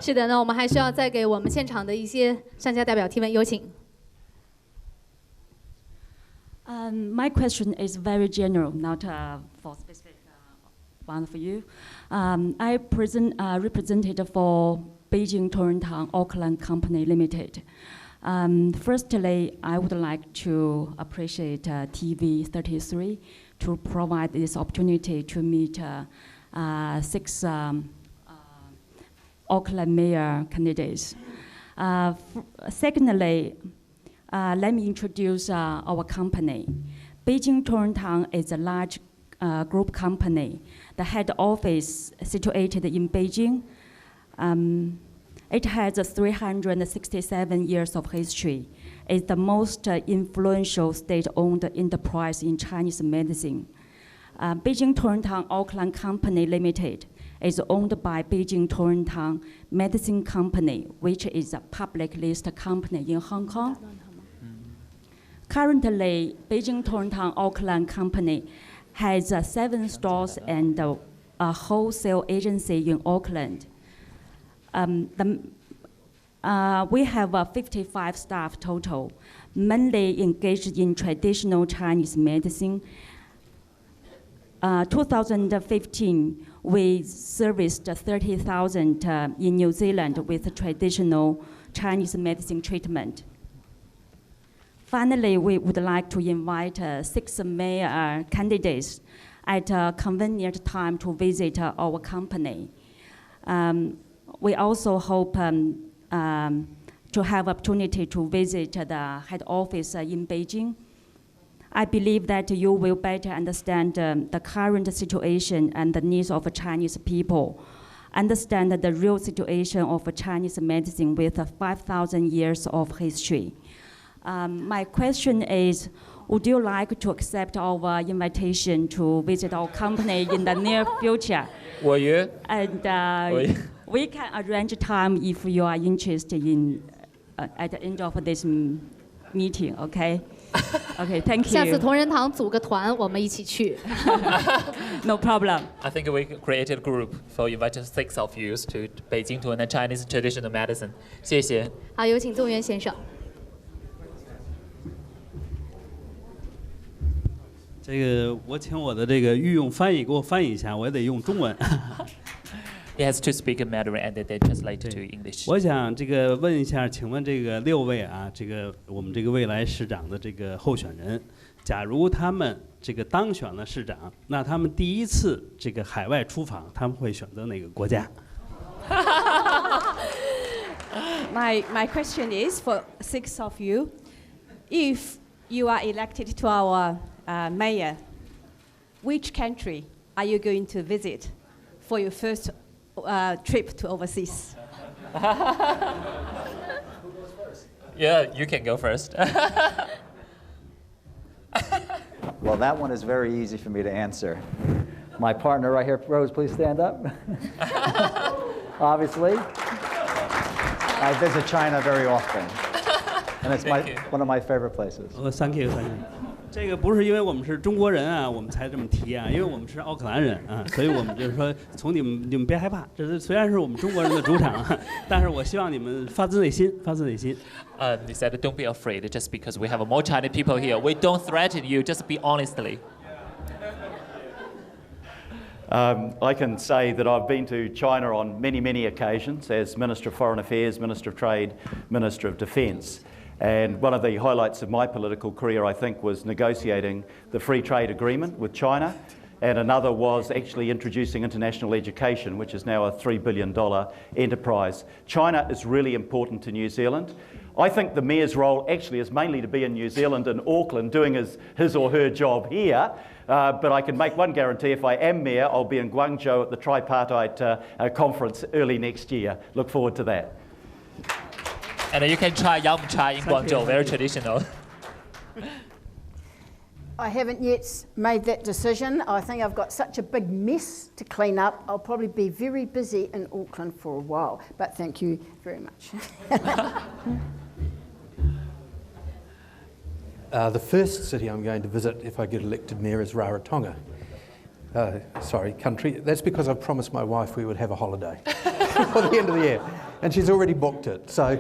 是的，那我们还需要再给我们现场的一些商家代表提问，有请。My question is very general, not for specific one for you. I represented for Beijing Torrenttown Auckland Company Limited. Firstly, I would like to appreciate TV33 to provide this opportunity to meet 6 Auckland mayor candidates. Secondly, let me introduce our company. Beijing Torrenttown is a large group company. The head office situated in Beijing. It has 367 years of history. It's the most influential state-owned enterprise in Chinese medicine. Beijing Torrenttown Auckland Company Limited is owned by Beijing Torrenttown Medicine Company, which is a public listed company in Hong Kong. Currently, Beijing Torrenttown Auckland Company has 7 stores and a wholesale agency in Auckland. We have 55 staff total, mainly engaged in traditional Chinese medicine. 2015, we serviced 30,000 in New Zealand with traditional Chinese medicine treatment. Finally, we would like to invite 6 mayor candidates at a convenient time to visit our company. We also hope to have opportunity to visit the head office in Beijing. I believe that you will better understand the current situation and the needs of Chinese people, understand the real situation of Chinese medicine with 5,000 years of history. My question is, would you like to accept our invitation to visit our company in the near future? And we can arrange time if you are interested in at the end of this meeting, okay? Okay, thank you. 下次同仁堂组个团，我们一起去。No problem. I think we created a group for inviting 6 of you to Beijing to learn Chinese traditional medicine. 谢谢。好，有请动员先生。这个我请我的这个御用翻译给我翻译一下，我也得用中文。He has to speak in Mandarin and then translate to English. 我想这个问一下，请问这个6位啊，这个我们这个未来市长的这个候选人，假如他们这个当选了市长，那他们第一次这个海外出访，他们会选择哪个国家My question is for 6 of you. If you are elected to our mayor, which country are you going to visit for your first trip to overseas? Yeah, you can go first. Well, that one is very easy for me to answer. My partner right here, Rose, please stand up. Obviously, I visit China very often, and it's one of my favorite places. Thank you, thank you. 这个不是因为我们是中国人啊，我们才这么提啊，因为我们是奥克兰人啊，所以我们就是说，从你们别害怕，这是虽然是我们中国人的主场，但是我希望你们发自内心，发自内心。He said, "Don't be afraid. Just because we have more Chinese people here, we don't threaten you. Just be honestly." I can say that I've been to China on many, many occasions as Minister of Foreign Affairs, Minister of Trade, Minister of Defence. And one of the highlights of my political career, I think, was negotiating the free trade agreement with China. And another was actually introducing international education, which is now a $3 billion enterprise. China is really important to New Zealand. I think the mayor's role actually is mainly to be in New Zealand and Auckland doing his or her job here. But I can make one guarantee, if I am mayor, I'll be in Guangzhou at the tripartite conference early next year. Look forward to that. And you can try yum chai in Guangzhou, very traditional. I haven't yet made that decision. I think I've got such a big mess to clean up. I'll probably be very busy in Auckland for a while. But thank you very much. The first city I'm going to visit if I get elected mayor is Rarotonga. Country. That's because I've promised my wife we would have a holiday for the end of the year. and she's already booked it. So,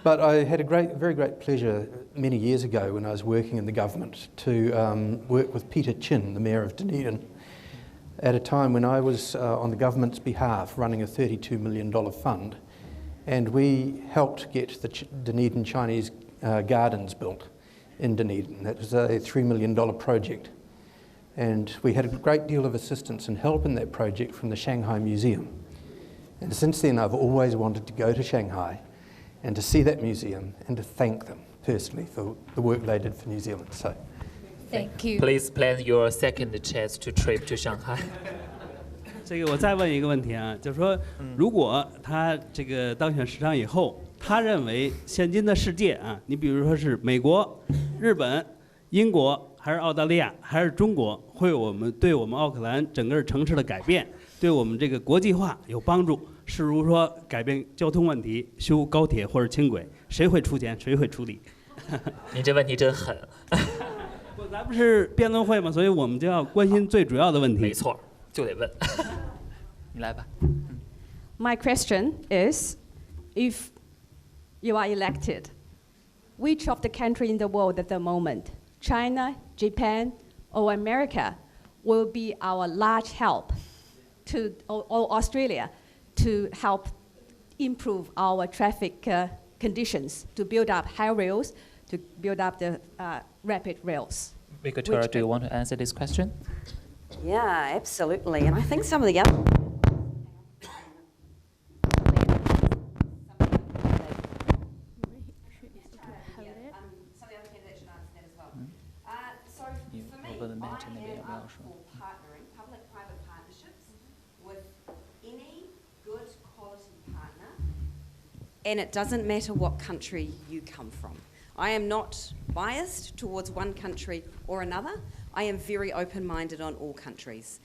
but I had a very great pleasure many years ago when I was working in the government to work with Peter Chin, the Mayor of Dunedin, at a time when I was on the government's behalf running a $32 million fund, and we helped get the Dunedin Chinese gardens built in Dunedin. That was a $3 million project. And we had a great deal of assistance and help in that project from the Shanghai Museum. And since then I've always wanted to go to Shanghai and to see that museum and to thank them personally for the work they did for New Zealand. So, Thank you. Please plan your second chance to trip to Shanghai. 这个我再问一个问题啊，就是说，如果他这个当选市长以后，他认为现今的世界啊，你比如说是美国、日本、英国，还是澳大利亚，还是中国，会对我们奥克兰整个城市的改变，对我们这个国际化有帮助。是如说改变交通问题，修高铁或者轻轨，谁会出钱，谁会出力？您这问题真狠。咱不是辩论会嘛，所以我们就要关心最主要的问题。没错，就得问。你来吧。My question is, if you are elected, which of the country in the world at the moment, China, Japan, or America, will be our large help to, or Australia, to help improve our traffic conditions, to build up high rails, to build up the rapid rails? Victoria, do you want to answer this question? Yeah, absolutely. And I think some of the other... Public-private partnerships with any good quality partner, and it doesn't matter what country you come from. I am not biased towards one country or another. I am very open-minded on all countries.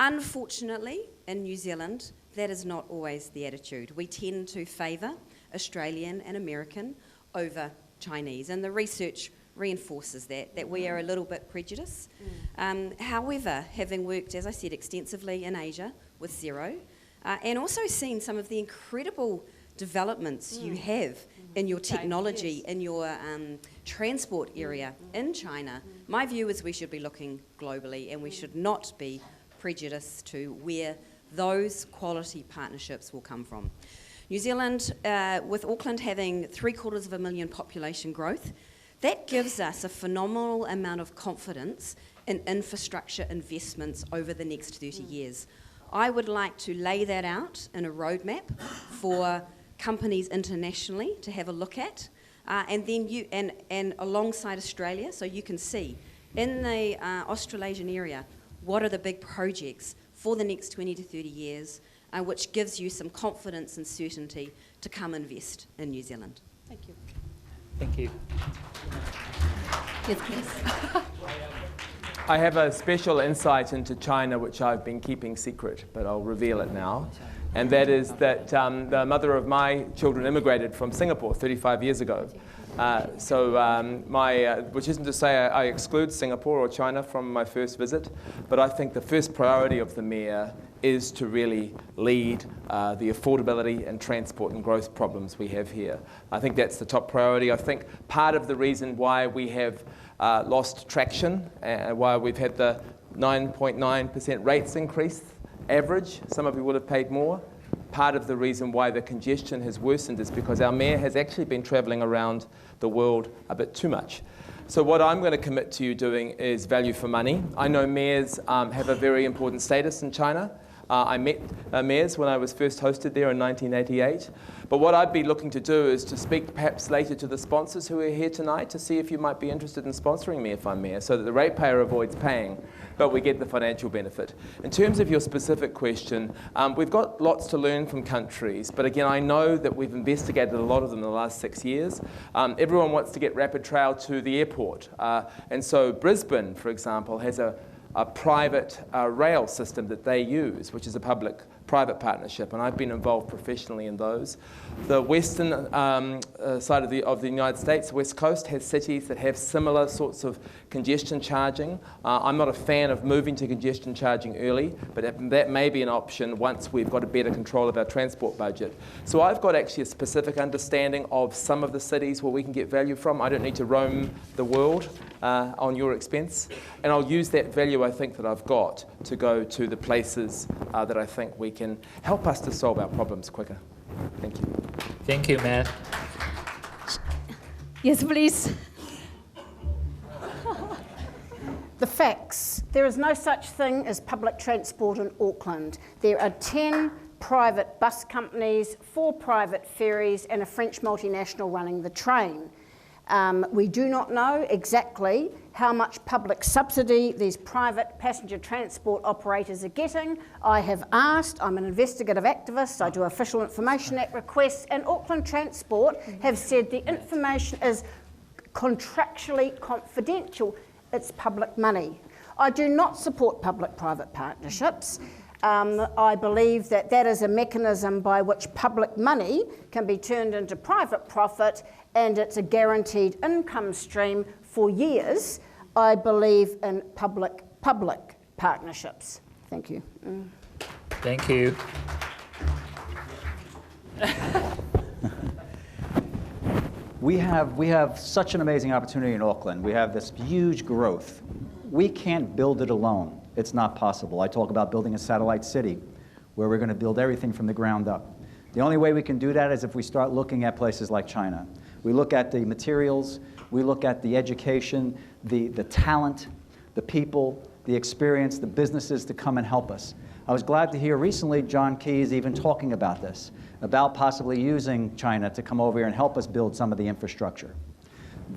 Unfortunately, in New Zealand, that is not always the attitude. We tend to favour Australian and American over Chinese, and the research reinforces that we are a little bit prejudiced. However, having worked, as I said, extensively in Asia with Zero, and also seen some of the incredible developments you have in your technology, in your transport area in China, my view is we should be looking globally, and we should not be prejudiced to where those quality partnerships will come from. New Zealand, with Auckland having 750,000 population growth, that gives us a phenomenal amount of confidence in infrastructure investments over the next 30 years. I would like to lay that out in a roadmap for companies internationally to have a look at, and then and alongside Australia, so you can see in the Australasian area what are the big projects for the next 20 to 30 years, which gives you some confidence and certainty to come invest in New Zealand. Thank you. Thank you. Yes, please. I have a special insight into China which I've been keeping secret, but I'll reveal it now. And that is that the mother of my children immigrated from Singapore 35 years ago. Which isn't to say I exclude Singapore or China from my first visit, but I think the first priority of the Mayor is to really lead the affordability and transport and growth problems we have here. I think that's the top priority. I think part of the reason why we have lost traction, why we've had the 9.9% rates increase average, some of you will have paid more. Part of the reason why the congestion has worsened is because our Mayor has actually been travelling around the world a bit too much. So what I'm going to commit to you doing is value for money. I know mayors have a very important status in China. I met mayors when I was first hosted there in 1988. But what I'd be looking to do is to speak perhaps later to the sponsors who are here tonight to see if you might be interested in sponsoring me if I'm mayor, so that the ratepayer avoids paying, but we get the financial benefit. In terms of your specific question, we've got lots to learn from countries, but again, I know that we've investigated a lot of them in the last 6 years. Everyone wants to get rapid trail to the airport. And so Brisbane, for example, has a private rail system that they use, which is a public public-private partnership, and I've been involved professionally in those. The western side of the United States, West Coast, has cities that have similar sorts of congestion charging. I'm not a fan of moving to congestion charging early, but that may be an option once we've got a better control of our transport budget. So I've got actually a specific understanding of some of the cities where we can get value from. I don't need to roam the world on your expense, and I'll use that value I think that I've got to go to the places that I think we can help us to solve our problems quicker. Thank you. Thank you, Matt. Yes, please. The facts. There is no such thing as public transport in Auckland. There are 10 private bus companies, 4 private ferries, and a French multinational running the train. We do not know exactly how much public subsidy these private passenger transport operators are getting. I have asked, I'm an investigative activist, I do Official Information Act requests, and Auckland Transport have said the information is contractually confidential. It's public money. I do not support public-private partnerships. I believe that that is a mechanism by which public money can be turned into private profit, and it's a guaranteed income stream for years. I believe in public-public partnerships. Thank you. Thank you. We have such an amazing opportunity in Auckland. We have this huge growth. We can't build it alone. It's not possible. I talk about building a satellite city where we're going to build everything from the ground up. The only way we can do that is if we start looking at places like China. We look at the materials, we look at the education, the talent, the people, the experience, the businesses to come and help us. I was glad to hear recently John Keyes even talking about this, about possibly using China to come over here and help us build some of the infrastructure.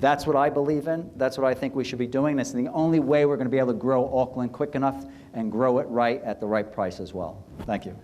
That's what I believe in. That's what I think we should be doing. That's the only way we're going to be able to grow Auckland quick enough and grow it right at the right price as well. Thank you.